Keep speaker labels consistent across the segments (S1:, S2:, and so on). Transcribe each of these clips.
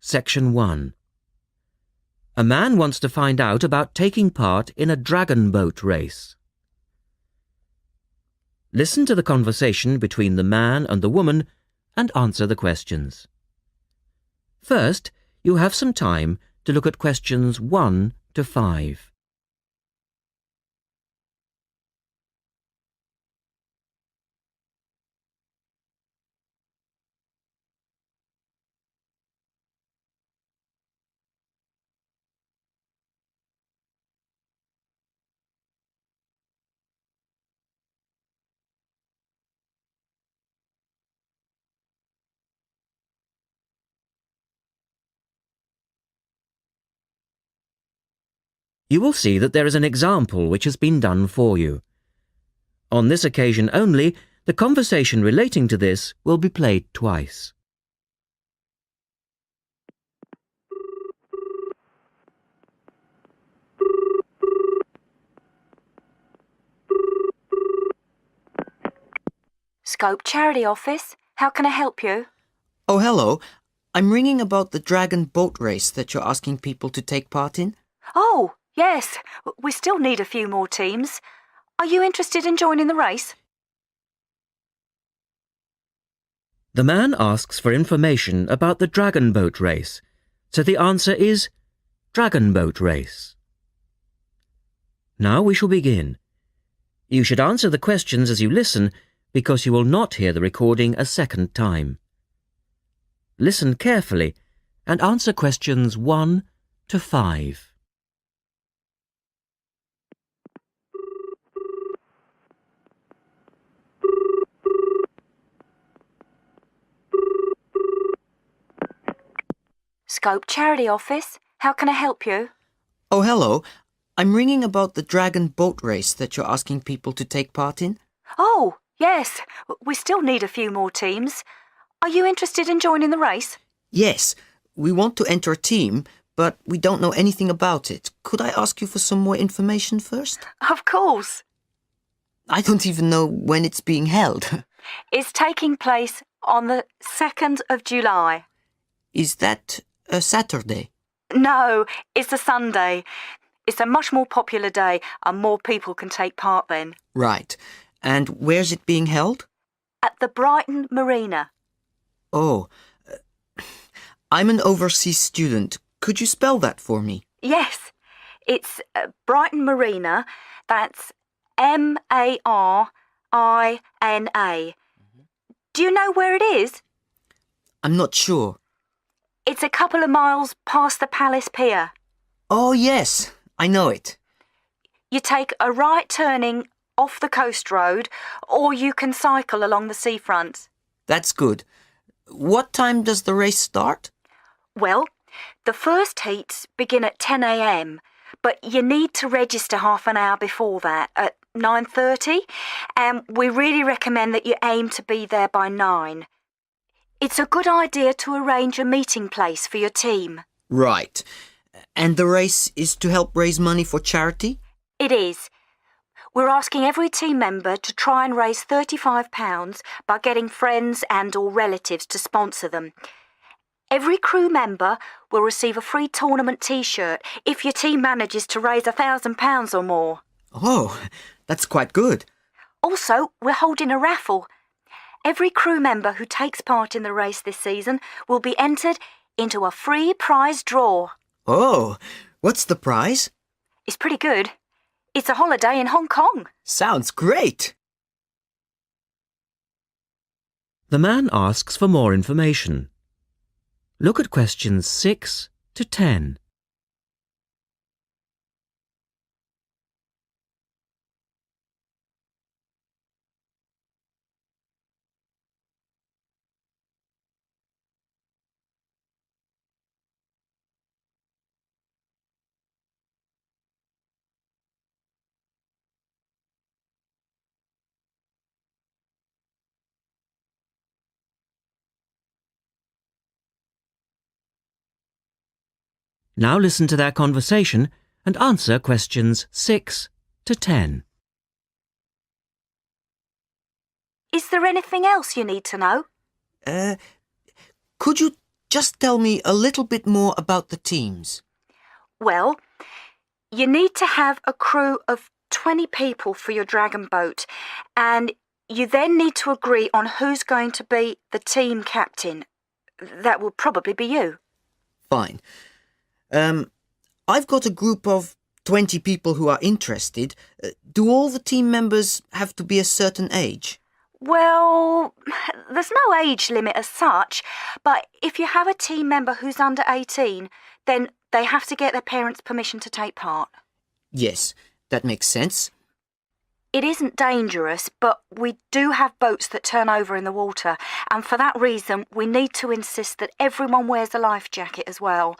S1: Section 1. A man wants to find out about taking part in a dragon boat race. Listen to the conversation between the man and the woman and answer the questions. First, you have some time to look at questions 1 to 5. You will see that there is an example which has been done for you. On this occasion only, the conversation relating to this will be played twice.
S2: Scope Charity Office. How can I help you?
S3: Oh, hello. I'm ringing about the dragon boat race that you're asking people to take part in.
S2: Oh, yes. We still need a few more teams. Are you interested in joining the race?
S1: The man asks for information about the dragon boat race, so the answer is dragon boat race. Now we shall begin. You should answer the questions as you listen, because you will not hear the recording a second time. Listen carefully and answer questions 1 to 5.
S2: Scope Charity Office. How can I help you?
S3: Oh, hello. I'm ringing about the dragon boat race that you're asking people to take part in.
S2: Oh, yes. We still need a few more teams. Are you interested in joining the race?
S3: Yes, we want to enter a team, but we don't know anything about it. Could I ask you for some more information first?
S2: Of course.
S3: I don't even know when it's being held.
S2: It's taking place on the 2nd of July.
S3: Is that a Saturday?
S2: No, it's a Sunday. It's a much more popular day and more people can take part then.
S3: Right. And where's it being held?
S2: At the Brighton Marina.
S3: Oh, I'm an overseas student. Could you spell that for me?
S2: Yes, it's Brighton Marina. That's Marina. Do you know where it is?
S3: I'm not sure.
S2: It's a couple of miles past the Palace Pier.
S3: Oh, yes, I know it.
S2: You take a right turning off the coast road, or you can cycle along the seafront.
S3: That's good. What time does the race start?
S2: Well, the first heats begin at 10 a.m, but you need to register half an hour before that, at 9:30, and we really recommend that you aim to be there by 9. It's a good idea to arrange a meeting place for your team.
S3: Right. And the race is to help raise money for charity?
S2: It is. We're asking every team member to try and raise £35 by getting friends and or relatives to sponsor them. Every crew member will receive a free tournament T-shirt if your team manages to raise £1,000 or more.
S3: Oh, that's quite good.
S2: Also, we're holding a raffle. Every crew member who takes part in the race this season will be entered into a free prize draw.
S3: Oh, what's the prize?
S2: It's pretty good. It's a holiday in Hong Kong.
S3: Sounds great.
S1: The man asks for more information. Look at questions 6 to 10. Now listen to their conversation and answer questions 6 to 10.
S2: Is there anything else you need to know?
S3: Could you just tell me a little bit more about the teams.
S2: Well, you need to have a crew of 20 people for your dragon boat, and you then need to agree on who's going to be the team captain. That will probably be you.
S3: Fine. I've got a group of 20 people who are interested. Do all the team members have to be a certain age?
S2: Well, there's no age limit as such, but if you have a team member who's under 18, then they have to get their parents' permission to take part.
S3: Yes, that makes sense.
S2: It isn't dangerous, but we do have boats that turn over in the water, and for that reason we need to insist that everyone wears a life jacket as well.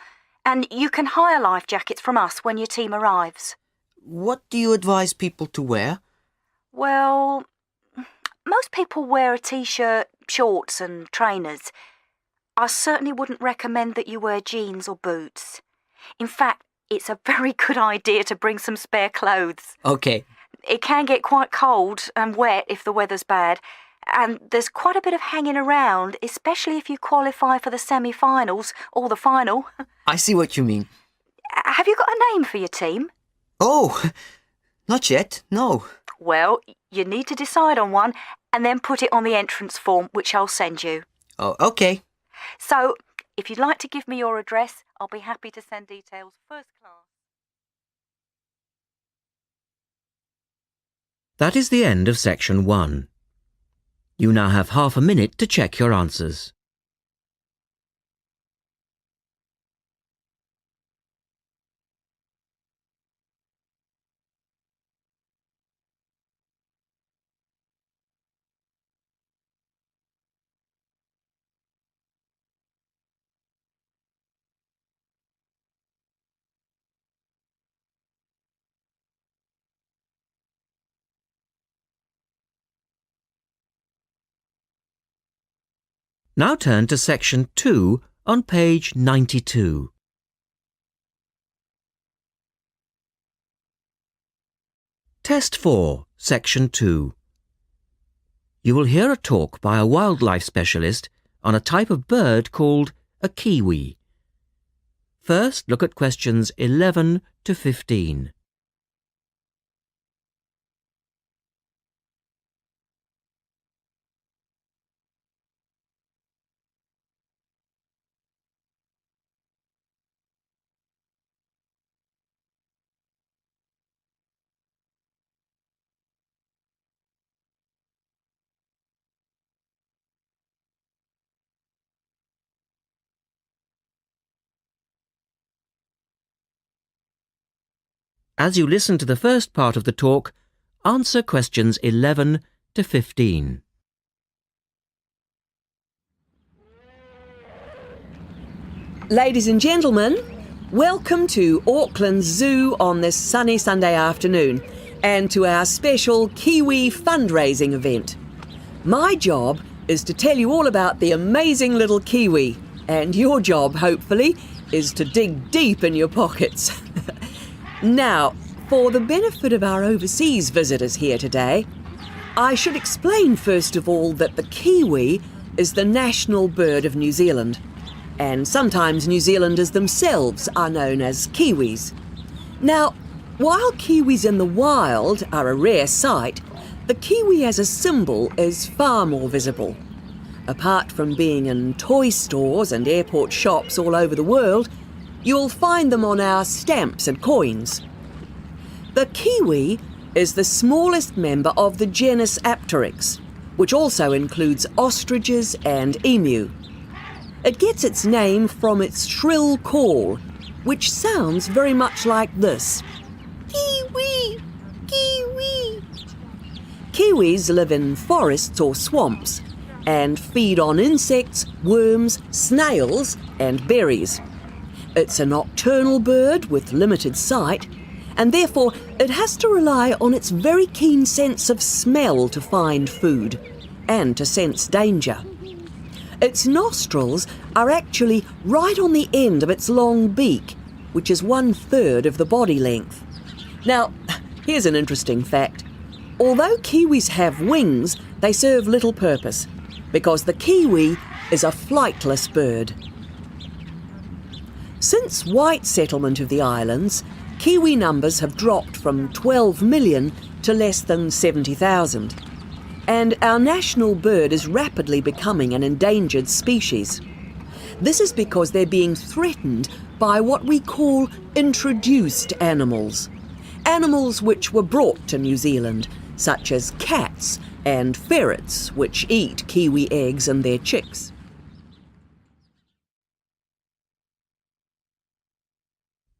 S2: And you can hire life jackets from us when your team arrives.
S3: What do you advise people to wear?
S2: Well, most people wear a t-shirt, shorts and trainers. I certainly wouldn't recommend that you wear jeans or boots. In fact, it's a very good idea to bring some spare clothes.
S3: Okay.
S2: It can get quite cold and wet if the weather's bad, and there's quite a bit of hanging around, especially if you qualify for the semi-finals or the final.
S3: I see what you mean.
S2: Have you got a name for your team?
S3: Oh, not yet, no.
S2: Well, you need to decide on one and then put it on the entrance form, which I'll send you.
S3: Oh, okay.
S2: So, if you'd like to give me your address, I'll be happy to send details first class.
S1: That is the end of section 1. You now have half a minute to check your answers. Now turn to section 2 on page 92. Test 4, section 2. You will hear a talk by a wildlife specialist on a type of bird called a kiwi. First, look at questions 11 to 15. As you listen to the first part of the talk, answer questions 11 to 15.
S4: Ladies and gentlemen, welcome to Auckland Zoo on this sunny Sunday afternoon and to our special Kiwi fundraising event. My job is to tell you all about the amazing little Kiwi, and your job, hopefully, is to dig deep in your pockets. Now, for the benefit of our overseas visitors here today, I should explain first of all that the kiwi is the national bird of New Zealand, and sometimes New Zealanders themselves are known as kiwis. Now, while kiwis in the wild are a rare sight, the kiwi as a symbol is far more visible. Apart from being in toy stores and airport shops all over the world, you'll find them on our stamps and coins. The kiwi is the smallest member of the genus Apteryx, which also includes ostriches and emu. It gets its name from its shrill call, which sounds very much like this. Kiwi! Kiwi! Kiwis live in forests or swamps and feed on insects, worms, snails and berries. It's a nocturnal bird with limited sight, and therefore it has to rely on its very keen sense of smell to find food and to sense danger. Its nostrils are actually right on the end of its long beak, which is 1/3 of the body length. Now, here's an interesting fact. Although kiwis have wings, they serve little purpose, because the kiwi is a flightless bird. Since white settlement of the islands, Kiwi numbers have dropped from 12 million to less than 70,000. And our national bird is rapidly becoming an endangered species. This is because they're being threatened by what we call introduced animals. Animals which were brought to New Zealand, such as cats and ferrets, which eat kiwi eggs and their chicks.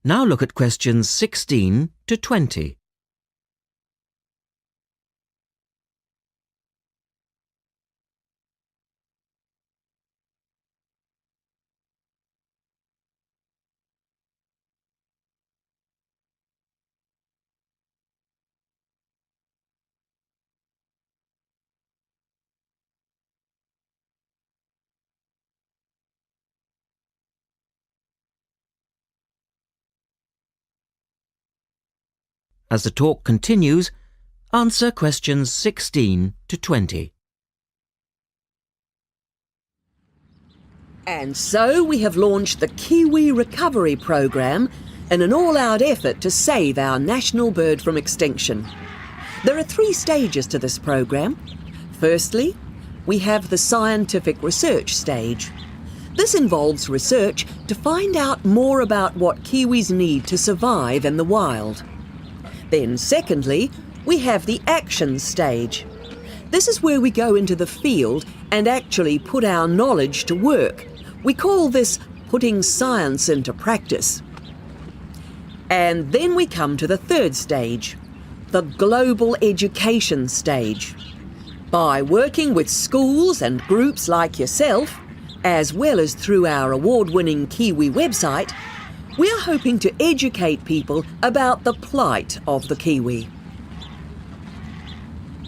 S1: Now look at questions 16 to 20. As the talk continues, answer questions 16 to 20.
S4: And so we have launched the Kiwi Recovery Programme in an all-out effort to save our national bird from extinction. There are 3 stages to this programme. Firstly, we have the scientific research stage. This involves research to find out more about what Kiwis need to survive in the wild. Then secondly, we have the action stage. This is where we go into the field and actually put our knowledge to work. We call this putting science into practice. And then we come to the 3rd stage, the global education stage. By working with schools and groups like yourself, as well as through our award-winning Kiwi website, we are hoping to educate people about the plight of the Kiwi.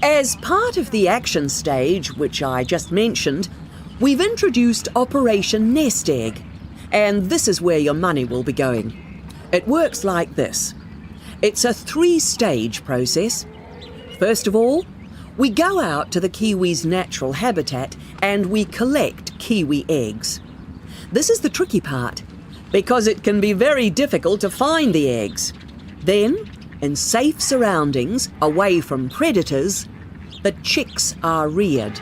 S4: As part of the action stage, which I just mentioned, we've introduced Operation Nest Egg, and this is where your money will be going. It works like this. It's a 3-stage process. First of all, we go out to the Kiwi's natural habitat and we collect Kiwi eggs. This is the tricky part, because it can be very difficult to find the eggs. Then, in safe surroundings, away from predators, the chicks are reared.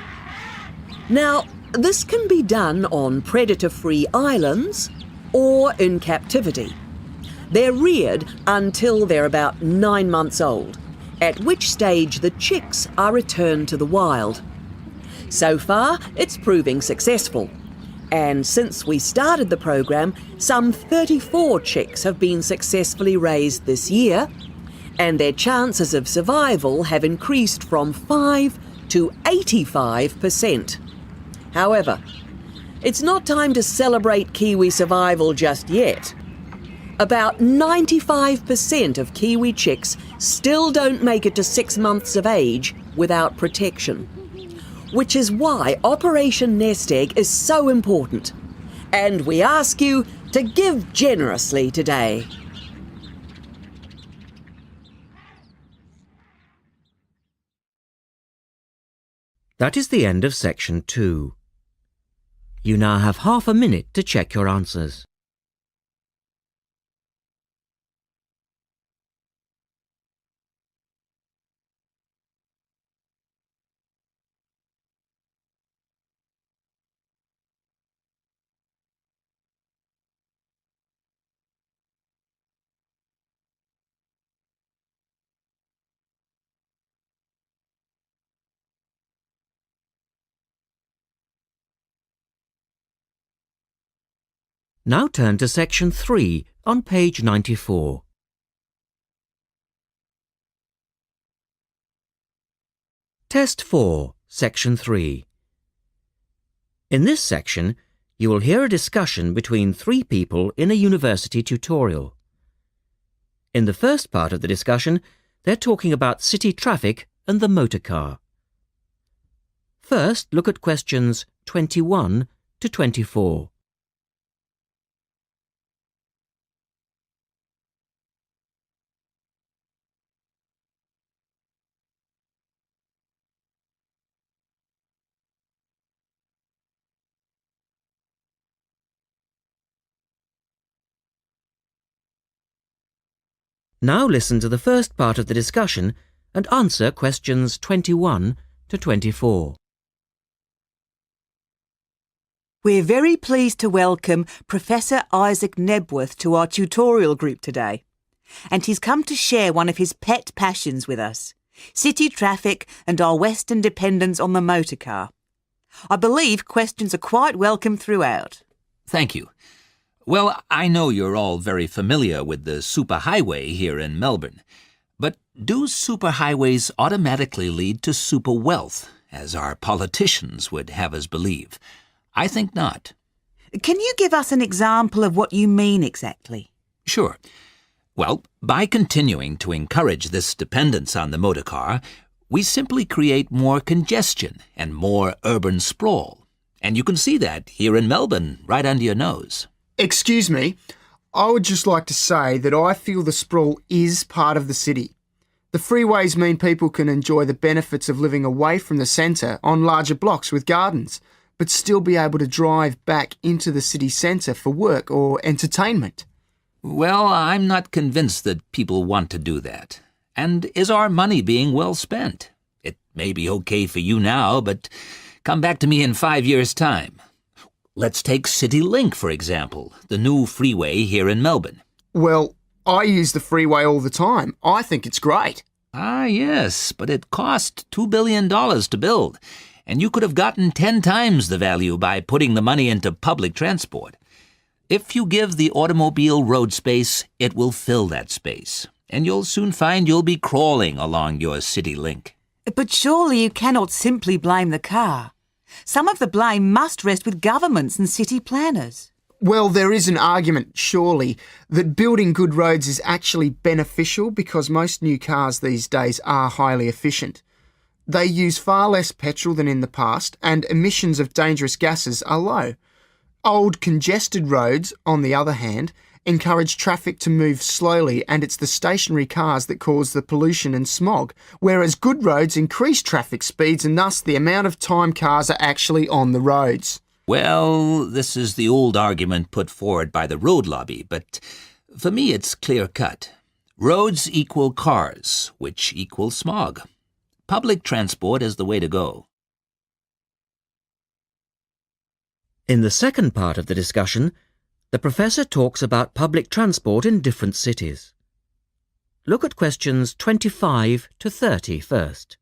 S4: Now, this can be done on predator-free islands or in captivity. They're reared until they're about 9 months old, at which stage the chicks are returned to the wild. So far, it's proving successful. And since we started the programme, some 34 chicks have been successfully raised this year, and their chances of survival have increased from 5 to 85%. However, it's not time to celebrate Kiwi survival just yet. About 95% of Kiwi chicks still don't make it to 6 months of age without protection. Which is why Operation Nest Egg is so important. And we ask you to give generously today.
S1: That is the end of section 2. You now have half a minute to check your answers. Now turn to section 3 on page 94. Test 4, section 3. In this section, you will hear a discussion between 3 people in a university tutorial. In the first part of the discussion, they're talking about city traffic and the motor car. First, look at questions 21 to 24. Now listen to the first part of the discussion and answer questions 21 to 24.
S5: We're very pleased to welcome Professor Isaac Nebworth to our tutorial group today. And he's come to share one of his pet passions with us, city traffic and our Western dependence on the motor car. I believe questions are quite welcome throughout.
S6: Thank you. Well, I know you're all very familiar with the superhighway here in Melbourne, but do superhighways automatically lead to super wealth, as our politicians would have us believe? I think not.
S5: Can you give us an example of what you mean exactly?
S6: Sure. Well, by continuing to encourage this dependence on the motor car, we simply create more congestion and more urban sprawl. And you can see that here in Melbourne, right under your nose.
S7: Excuse me, I would just like to say that I feel the sprawl is part of the city. The freeways mean people can enjoy the benefits of living away from the centre on larger blocks with gardens, but still be able to drive back into the city centre for work or entertainment.
S6: Well, I'm not convinced that people want to do that. And is our money being well spent? It may be okay for you now, but come back to me in 5 years' time. Let's take CityLink, for example, the new freeway here in Melbourne.
S7: Well, I use the freeway all the time. I think it's great.
S6: Ah, yes, but it cost $2 billion to build, and you could have gotten 10 times the value by putting the money into public transport. If you give the automobile road space, it will fill that space, and you'll soon find you'll be crawling along your CityLink.
S5: But surely you cannot simply blame the car. Some of the blame must rest with governments and city planners.
S7: Well, there is an argument, surely, that building good roads is actually beneficial because most new cars these days are highly efficient. They use far less petrol than in the past, and emissions of dangerous gases are low. Old, congested roads, on the other hand, encourage traffic to move slowly, and it's the stationary cars that cause the pollution and smog, whereas good roads increase traffic speeds and thus the amount of time cars are actually on the roads.
S6: Well, this is the old argument put forward by the road lobby, but for me it's clear-cut. Roads equal cars, which equal smog. Public transport is the way to go.
S1: In the second part of the discussion, the professor talks about public transport in different cities. Look at questions 25 to 30 first.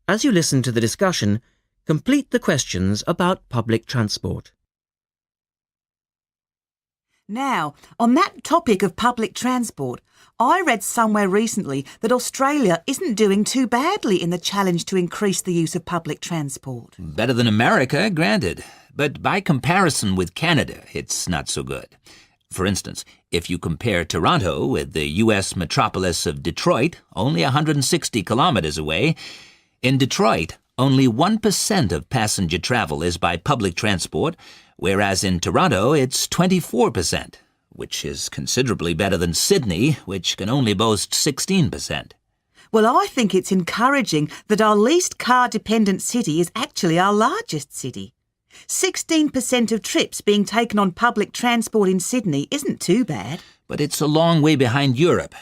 S1: As you listen to the discussion, complete the questions about public transport.
S5: Now, on that topic of public transport, I read somewhere recently that Australia isn't doing too badly in the challenge to increase the use of public transport.
S6: Better than America, granted. But by comparison with Canada, it's not so good. For instance, if you compare Toronto with the U.S. metropolis of Detroit, only 160 kilometers away, in Detroit, only 1% of passenger travel is by public transport, whereas in Toronto it's 24%, which is considerably better than Sydney, which can only boast 16%.
S5: Well, I think it's encouraging that our least car-dependent city is actually our largest city. 16% of trips being taken on public transport in Sydney isn't too bad.
S6: But it's a long way behind Europe.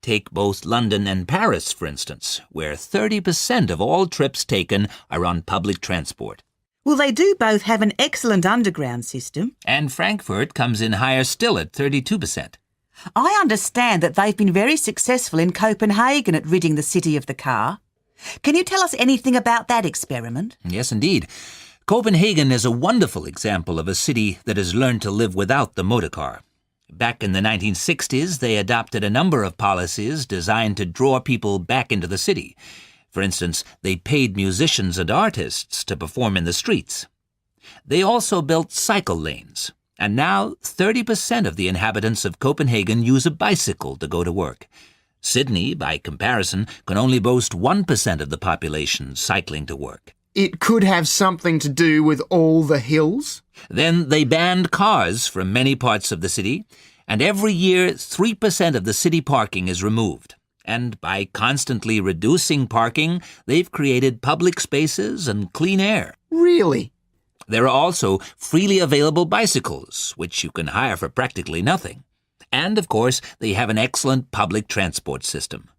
S6: Take both London and Paris, for instance, where 30% of all trips taken are on public transport.
S5: Well, they do both have an excellent underground system.
S6: And Frankfurt comes in higher still at 32%.
S5: I understand that they've been very successful in Copenhagen at ridding the city of the car. Can you tell us anything about that experiment?
S6: Yes, indeed. Copenhagen is a wonderful example of a city that has learned to live without the motor car. Back in the 1960s, they adopted a number of policies designed to draw people back into the city. For instance, they paid musicians and artists to perform in the streets. They also built cycle lanes, and now 30% of the inhabitants of Copenhagen use a bicycle to go to work. Sydney, by comparison, can only boast 1% of the population cycling to work.
S7: It could have something to do with all the hills?
S6: Then they banned cars from many parts of the city, and every year 3% of the city parking is removed. And by constantly reducing parking, they've created public spaces and clean air.
S7: Really?
S6: There are also freely available bicycles, which you can hire for practically nothing. And, of course, they have an excellent public transport system.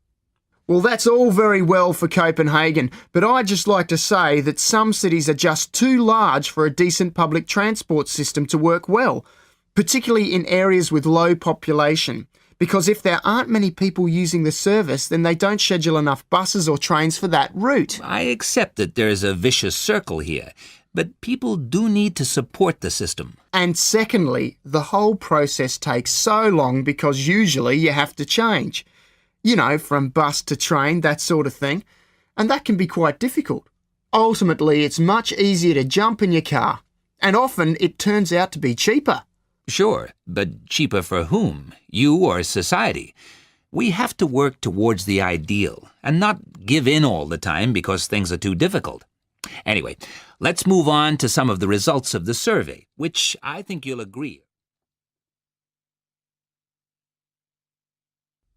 S7: Well, that's all very well for Copenhagen, but I'd just like to say that some cities are just too large for a decent public transport system to work well, particularly in areas with low population. Because if there aren't many people using the service, then they don't schedule enough buses or trains for that route.
S6: I accept that there's a vicious circle here, but people do need to support the system.
S7: And secondly, the whole process takes so long because usually you have to change. You know, from bus to train, that sort of thing. And that can be quite difficult. Ultimately, it's much easier to jump in your car. And often it turns out to be cheaper.
S6: Sure, but cheaper for whom? You or society? We have to work towards the ideal and not give in all the time because things are too difficult. Anyway, let's move on to some of the results of the survey, which I think you'll agree.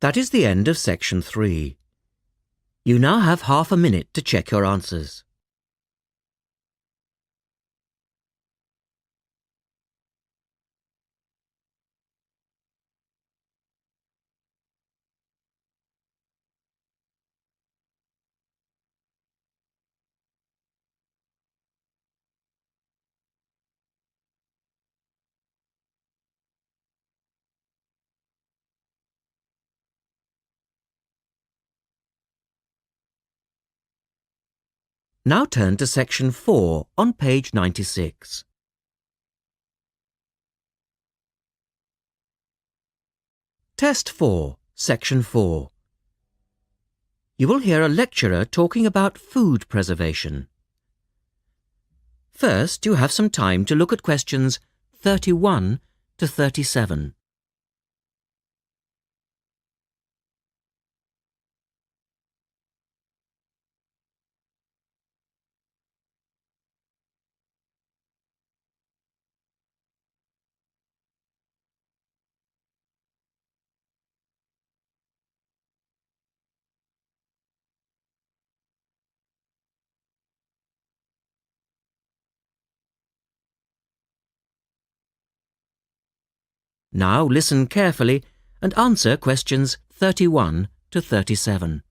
S1: That is the end of section 3. You now have half a minute to check your answers. Now turn to section 4 on page 96. Test 4, section 4. You will hear a lecturer talking about food preservation. First, you have some time to look at questions 31 to 37. Now listen carefully and answer questions 31 to 37.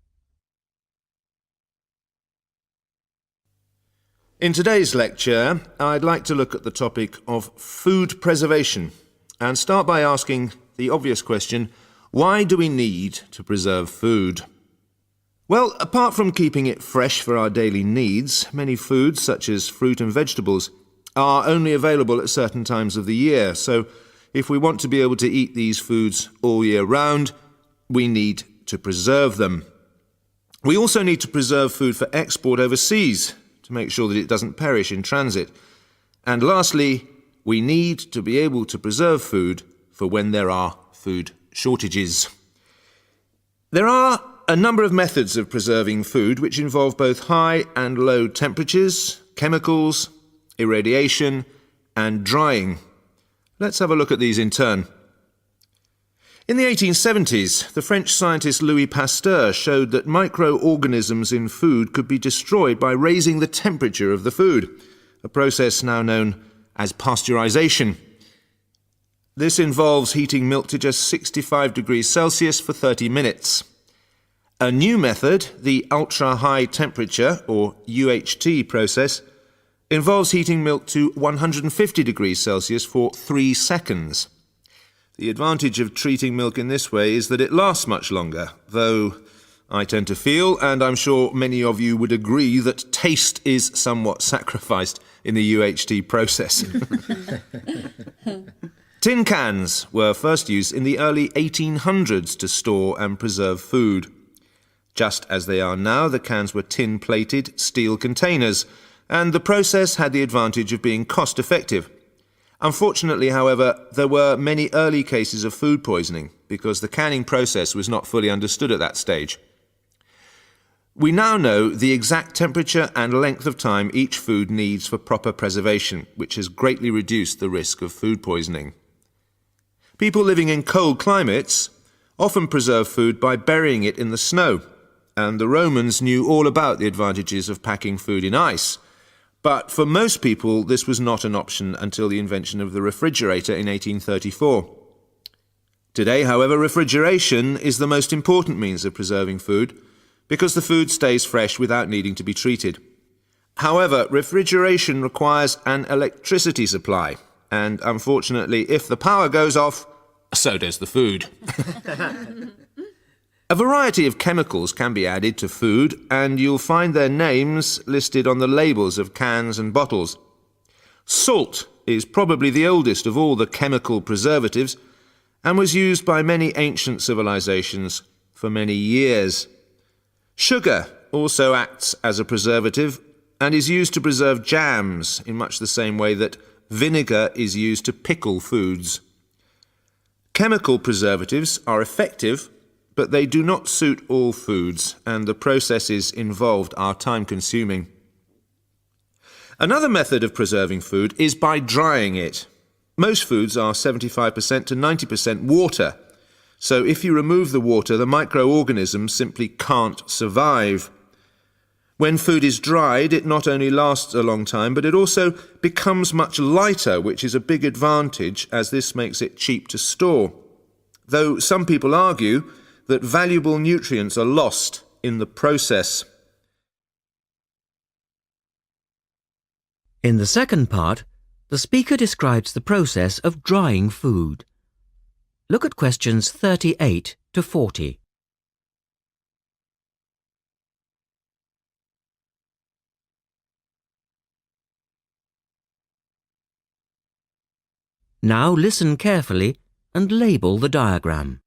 S8: In today's lecture, I'd like to look at the topic of food preservation and start by asking the obvious question, why do we need to preserve food? Well, apart from keeping it fresh for our daily needs, many foods, such as fruit and vegetables, are only available at certain times of the year, so if we want to be able to eat these foods all year round, we need to preserve them. We also need to preserve food for export overseas to make sure that it doesn't perish in transit. And lastly, we need to be able to preserve food for when there are food shortages. There are a number of methods of preserving food which involve both high and low temperatures, chemicals, irradiation, and drying. Let's have a look at these in turn. In the 1870s, the French scientist Louis Pasteur showed that microorganisms in food could be destroyed by raising the temperature of the food, a process now known as pasteurization. This involves heating milk to just 65 degrees Celsius for 30 minutes. A new method, the ultra-high temperature, or UHT process, involves heating milk to 150 degrees Celsius for 3 seconds. The advantage of treating milk in this way is that it lasts much longer, though I tend to feel, and I'm sure many of you would agree, that taste is somewhat sacrificed in the UHT process. Tin cans were first used in the early 1800s to store and preserve food. Just as they are now, the cans were tin-plated steel containers, and the process had the advantage of being cost-effective. Unfortunately, however, there were many early cases of food poisoning, because the canning process was not fully understood at that stage. We now know the exact temperature and length of time each food needs for proper preservation, which has greatly reduced the risk of food poisoning. People living in cold climates often preserve food by burying it in the snow, and the Romans knew all about the advantages of packing food in ice. But for most people, this was not an option until the invention of the refrigerator in 1834. Today, however, refrigeration is the most important means of preserving food, because the food stays fresh without needing to be treated. However, refrigeration requires an electricity supply, and unfortunately, if the power goes off, so does the food. A variety of chemicals can be added to food, and you'll find their names listed on the labels of cans and bottles. Salt is probably the oldest of all the chemical preservatives, and was used by many ancient civilizations for many years. Sugar also acts as a preservative and is used to preserve jams in much the same way that vinegar is used to pickle foods. Chemical preservatives are effective, but they do not suit all foods, and the processes involved are time-consuming. Another method of preserving food is by drying it. Most foods are 75% to 90% water, so if you remove the water, the microorganisms simply can't survive. When food is dried, it not only lasts a long time, but it also becomes much lighter, which is a big advantage, as this makes it cheap to store. Though some people argue that valuable nutrients are lost in the process.
S1: In the second part, the speaker describes the process of drying food. Look at questions 38 to 40. Now listen carefully and label the diagram.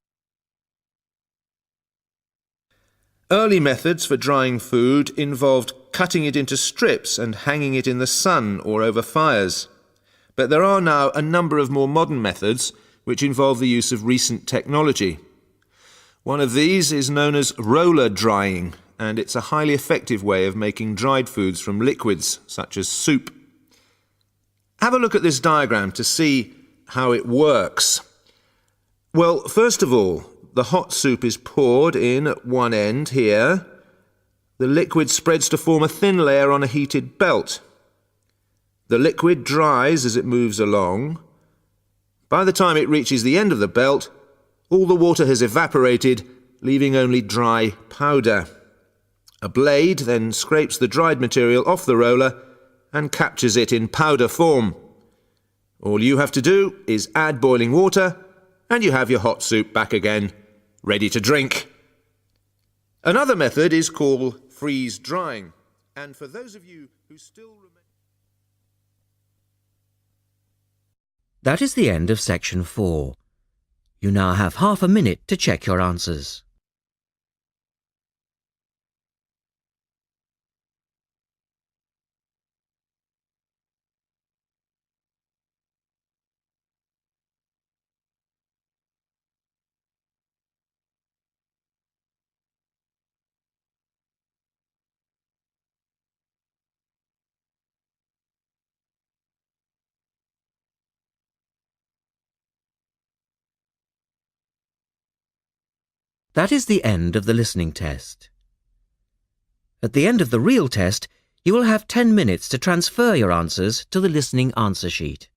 S8: Early methods for drying food involved cutting it into strips and hanging it in the sun or over fires. But there are now a number of more modern methods which involve the use of recent technology. One of these is known as roller drying, and it's a highly effective way of making dried foods from liquids, such as soup. Have a look at this diagram to see how it works. Well, first of all, the hot soup is poured in at one end here. The liquid spreads to form a thin layer on a heated belt. The liquid dries as it moves along. By the time it reaches the end of the belt, all the water has evaporated, leaving only dry powder. A blade then scrapes the dried material off the roller and captures it in powder form. All you have to do is add boiling water, and you have your hot soup back again, ready to drink. Another method is called freeze drying, and for those of you who still remember...
S1: That is the end of section 4. You now have half a minute to check your answers. That is the end of the listening test. At the end of the real test, you will have 10 minutes to transfer your answers to the listening answer sheet.